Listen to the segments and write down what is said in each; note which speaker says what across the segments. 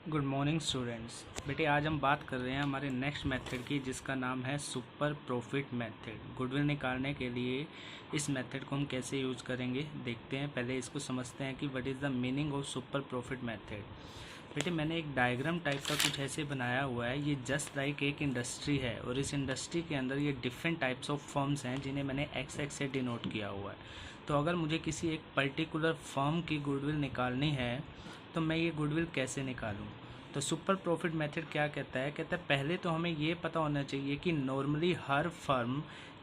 Speaker 1: Good morning students. बेटे आज हम बात कर रहे हैं हमारे नेक्स्ट मेथड की, जिसका नाम है सुपर प्रॉफिट मेथड। गुडविल निकालने के लिए इस मेथड को हम कैसे यूज़ करेंगे देखते हैं। पहले इसको समझते हैं कि what is the meaning of super profit method. बेटे मैंने एक डायग्राम टाइप का कुछ ऐसे बनाया हुआ है। ये जस्ट लाइक एक इंडस्ट्री है और इस इंडस्ट्री के अंदर ये डिफरेंट टाइप्स ऑफ फर्म्स हैं जिन्हें मैंने एक्स एक्स से डिनोट किया हुआ है। तो अगर मुझे किसी एक पर्टिकुलर फर्म की गुडविल निकालनी है तो मैं ये गुडविल कैसे निकालूं। तो सुपर प्रॉफिट मेथड क्या कहता है पहले तो हमें ये पता होना चाहिए कि नॉर्मली हर फर्म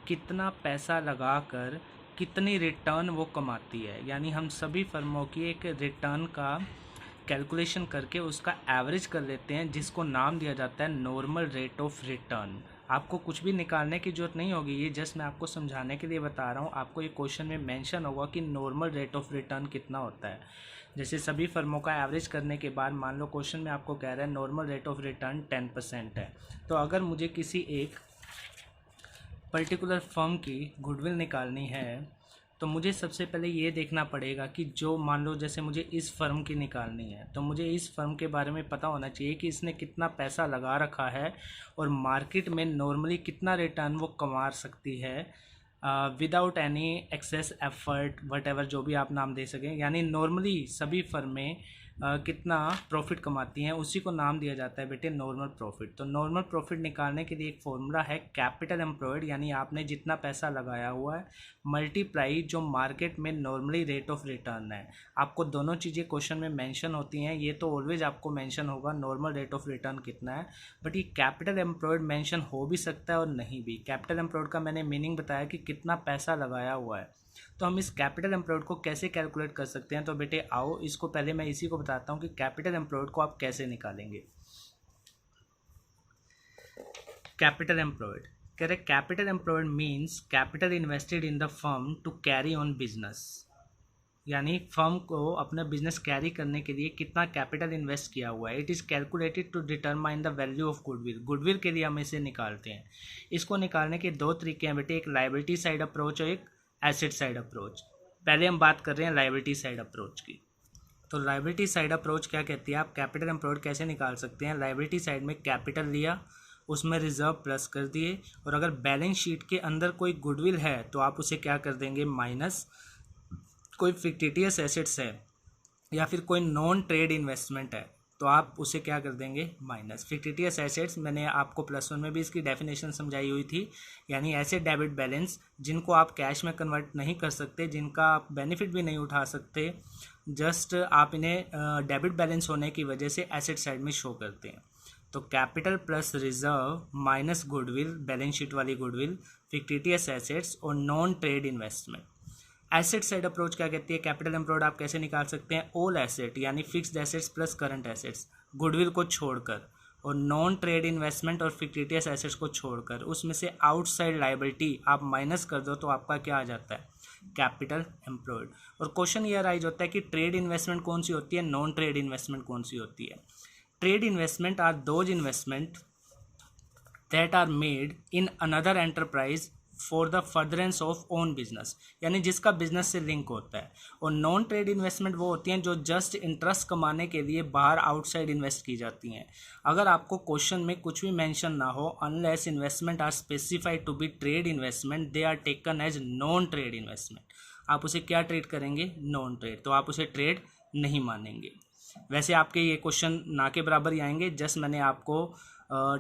Speaker 1: कितना पैसा लगाकर कितनी रिटर्न वो कमाती है। यानी हम सभी फर्मों की एक रिटर्न का कैलकुलेशन करके उसका एवरेज कर लेते हैं, जिसको नाम दिया जाता है नॉर्मल रेट ऑफ रिटर्न। आपको कुछ भी निकालने की ज़रूरत नहीं होगी, ये जस्ट मैं आपको समझाने के लिए बता रहा हूँ। आपको ये क्वेश्चन में मेंशन होगा कि नॉर्मल रेट ऑफ रिटर्न कितना होता है। जैसे सभी फर्मों का एवरेज करने के बाद मान लो क्वेश्चन में आपको कह रहा है नॉर्मल रेट ऑफ रिटर्न 10% है। तो अगर मुझे किसी एक पर्टिकुलर फर्म की गुडविल निकालनी है तो मुझे सबसे पहले ये देखना पड़ेगा कि जो मान लो जैसे मुझे इस फर्म की निकालनी है तो मुझे इस फर्म के बारे में पता होना चाहिए कि इसने कितना पैसा लगा रखा है और मार्केट में नॉर्मली कितना रिटर्न वो कमा सकती है without any excess effort whatever, जो भी आप नाम दे सकें। यानी नॉर्मली सभी फर्में कितना प्रॉफिट कमाती हैं उसी को नाम दिया जाता है बेटे नॉर्मल प्रॉफिट। तो नॉर्मल प्रॉफिट निकालने के लिए एक फॉर्मूला है कैपिटल एम्प्लॉयड, यानी आपने जितना पैसा लगाया हुआ है मल्टीप्लाई जो मार्केट में नॉर्मली रेट ऑफ रिटर्न है। आपको दोनों चीज़ें क्वेश्चन में मेंशन होती हैं। ये तो ऑलवेज आपको मेंशन होगा नॉर्मल रेट ऑफ रिटर्न कितना है, बट ये कैपिटल एम्प्लॉयड मेंशन हो भी सकता है और नहीं भी। कैपिटल एम्प्लॉयड का मैंने मीनिंग बताया कि कितना पैसा लगाया हुआ है। तो हम इस कैपिटल एम्प्लॉयड को कैसे कैलकुलेट कर सकते हैं। तो बेटे आओ इसको पहले मैं इसी को बताता हूँ कि कैपिटल एम्प्लॉयड को आप कैसे निकालेंगे। कैपिटल एम्प्लॉयड कह रहे capital employed means capital invested in the firm to carry on business. यानी फर्म को अपना बिजनेस कैरी करने के लिए कितना कैपिटल इन्वेस्ट किया हुआ है। It is calculated to determine the value of goodwill. Goodwill के लिए हम इसे निकालते हैं। इसको निकालने के दो तरीके हैं बेटे, एक लायबिलिटी साइड अप्रोच और एक एसेट साइड अप्रोच। पहले हम बात कर रहे हैं लायबिलिटी साइड अप्रोच की। तो लायबिलिटी साइड अप्रोच क्या कहती है, आप कैपिटल एम्प्लॉयड कैसे निकाल सकते हैं। लायबिलिटी साइड में कैपिटल लिया, उसमें रिजर्व प्लस कर दिए, और अगर बैलेंस शीट के अंदर कोई गुडविल है तो आप उसे क्या कर देंगे माइनस। कोई फिक्टिटियस एसेट्स है या फिर कोई नॉन ट्रेड इन्वेस्टमेंट है तो आप उसे क्या कर देंगे माइनस। फिक्टिटियस एसेट्स मैंने आपको +1 में भी इसकी डेफिनेशन समझाई हुई थी। यानी ऐसे डेबिट बैलेंस जिनको आप कैश में कन्वर्ट नहीं कर सकते, जिनका आप बेनिफिट भी नहीं उठा सकते, जस्ट आप इन्हें डेबिट बैलेंस होने की वजह से एसेट साइड में शो करते हैं। तो capital plus reserve minus goodwill, balance sheet वाली गुडविल, फिक्टिटियस एसेट्स और non trade investment. Asset side approach क्या कहती है, कैपिटल एम्प्लॉयड आप कैसे निकाल सकते हैं, ऑल एसेट यानी fixed assets plus current assets goodwill को छोड़कर, और नॉन ट्रेड इन्वेस्टमेंट और फिक्टिटियस एसेट्स को छोड़कर, उसमें से आउटसाइड लायबिलिटी आप माइनस कर दो तो आपका क्या आ जाता है कैपिटल एम्प्लॉयड। और क्वेश्चन ये राइज होता है कि ट्रेड इन्वेस्टमेंट कौन सी होती है, नॉन ट्रेड इन्वेस्टमेंट कौन सी होती है। Trade investment are those investment that are made in another enterprise for the furtherance of own business, यानी जिसका बिजनेस से लिंक होता है। और नॉन ट्रेड इन्वेस्टमेंट वो होती हैं जो जस्ट इंटरेस्ट कमाने के लिए बाहर आउटसाइड इन्वेस्ट की जाती हैं। अगर आपको क्वेश्चन में कुछ भी मेंशन ना हो, unless investment are specified to be trade investment, they are taken as non trade investment. आप उसे क्या ट्रेड करेंगे, नॉन ट्रेड, तो आप उसे ट्रेड नहीं मानेंगे। वैसे आपके ये क्वेश्चन ना के बराबर ही आएंगे, जस्ट मैंने आपको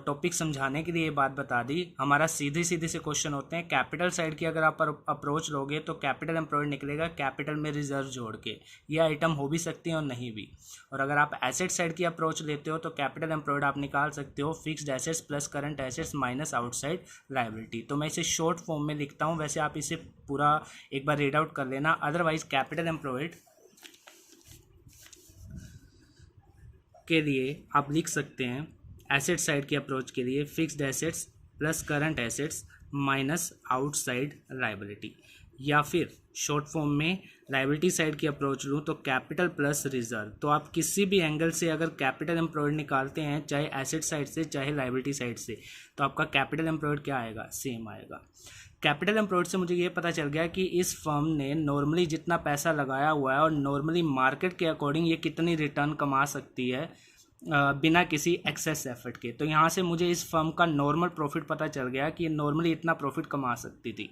Speaker 1: टॉपिक समझाने के लिए ये बात बता दी। हमारा सीधे सीधे से क्वेश्चन होते हैं। कैपिटल साइड की अगर आप अप्रोच लोगे तो कैपिटल एम्प्लॉयड निकलेगा कैपिटल में रिजर्व जोड़ के, ये आइटम हो भी सकती हैं और नहीं भी। और अगर आप एसेट साइड की अप्रोच लेते हो तो कैपिटल एम्प्लॉयड आप निकाल सकते हो fixed assets plus current assets minus outside liability. तो मैं इसे शॉर्ट फॉर्म में लिखता हूँ, वैसे आप इसे पूरा एक बार रीड आउट कर लेना। अदरवाइज कैपिटल एम्प्लॉयड के लिए आप लिख सकते हैं एसेट साइड की अप्रोच के लिए fixed assets plus current assets minus outside liability, या फिर शॉर्ट फॉर्म में लायबिलिटी साइड की अप्रोच लूँ तो कैपिटल प्लस रिजर्व। तो आप किसी भी एंगल से अगर कैपिटल एम्प्लॉयड निकालते हैं, चाहे एसेट साइड से चाहे लायबिलिटी साइड से, तो आपका कैपिटल एम्प्लॉयड क्या आएगा, सेम आएगा। कैपिटल एम्प्लॉयड से मुझे ये पता चल गया कि इस फर्म ने नॉर्मली जितना पैसा लगाया हुआ है और नॉर्मली मार्केट के अकॉर्डिंग ये कितनी रिटर्न कमा सकती है, बिना किसी एक्सेस एफर्ट के। तो यहाँ से मुझे इस फर्म का नॉर्मल प्रॉफिट पता चल गया कि ये नॉर्मली इतना प्रॉफिट कमा सकती थी।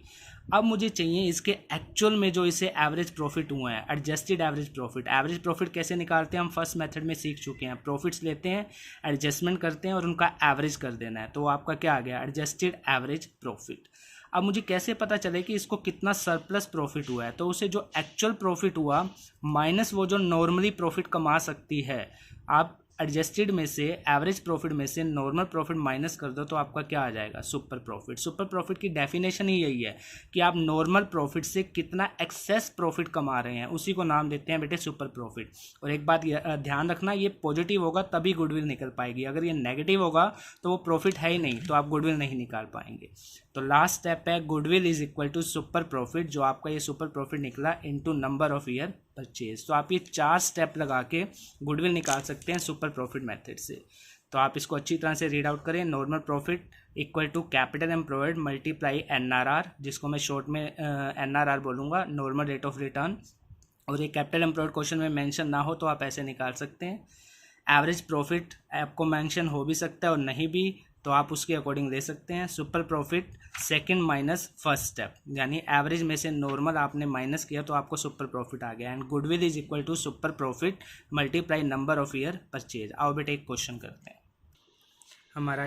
Speaker 1: अब मुझे चाहिए इसके एक्चुअल में जो इसे एवरेज प्रॉफिट हुए हैं, adjusted average profit. Average profit कैसे निकालते हैं हम फर्स्ट मेथड में सीख चुके हैं। प्रॉफिट्स लेते हैं, एडजस्टमेंट करते हैं और उनका एवरेज कर देना है। तो आपका क्या आ गया, एडजस्टेड एवरेज प्रॉफिट। अब मुझे कैसे पता चले कि इसको कितना सरप्लस प्रॉफिट हुआ है, तो उसे जो एक्चुअल प्रॉफिट हुआ माइनस वो जो नॉर्मली प्रॉफिट कमा सकती है। आप एडजस्टेड में से, एवरेज प्रॉफिट में से नॉर्मल प्रॉफिट माइनस कर दो तो आपका क्या आ जाएगा, सुपर प्रॉफिट। सुपर प्रॉफिट की डेफिनेशन ही यही है कि आप नॉर्मल प्रॉफिट से कितना एक्सेस प्रॉफिट कमा रहे हैं, उसी को नाम देते हैं बेटे सुपर प्रॉफिट। और एक बात ध्यान रखना, ये पॉजिटिव होगा तभी गुडविल निकल पाएगी, अगर ये नेगेटिव होगा तो वो प्रॉफिट है ही नहीं, तो आप गुडविल नहीं निकाल पाएंगे। तो लास्ट स्टेप है goodwill is equal to super profit, जो आपका ये सुपर प्रॉफिट निकला into number of year purchase. तो आप ये 4 स्टेप लगा के गुडविल निकाल सकते हैं सुपर प्रॉफिट मेथड से। तो आप इसको अच्छी तरह से रीड आउट करें। Normal profit equal to capital employed multiply NRR, जिसको मैं शॉर्ट में एनआरआर बोलूँगा, नॉर्मल रेट ऑफ रिटर्न। और ये कैपिटल एम्प्लॉयड क्वेश्चन में मेंशन ना हो तो आप ऐसे निकाल सकते हैं। एवरेज प्रॉफिट आपको मेंशन हो भी सकता है और नहीं भी, तो आप उसके अकॉर्डिंग ले सकते हैं। Super profit second minus first step, यानी एवरेज में से नॉर्मल आपने माइनस किया तो आपको सुपर प्रॉफिट आ गया। And goodwill is equal to super profit multiply number of year purchase. आओ बेटे एक क्वेश्चन करते हैं। हमारा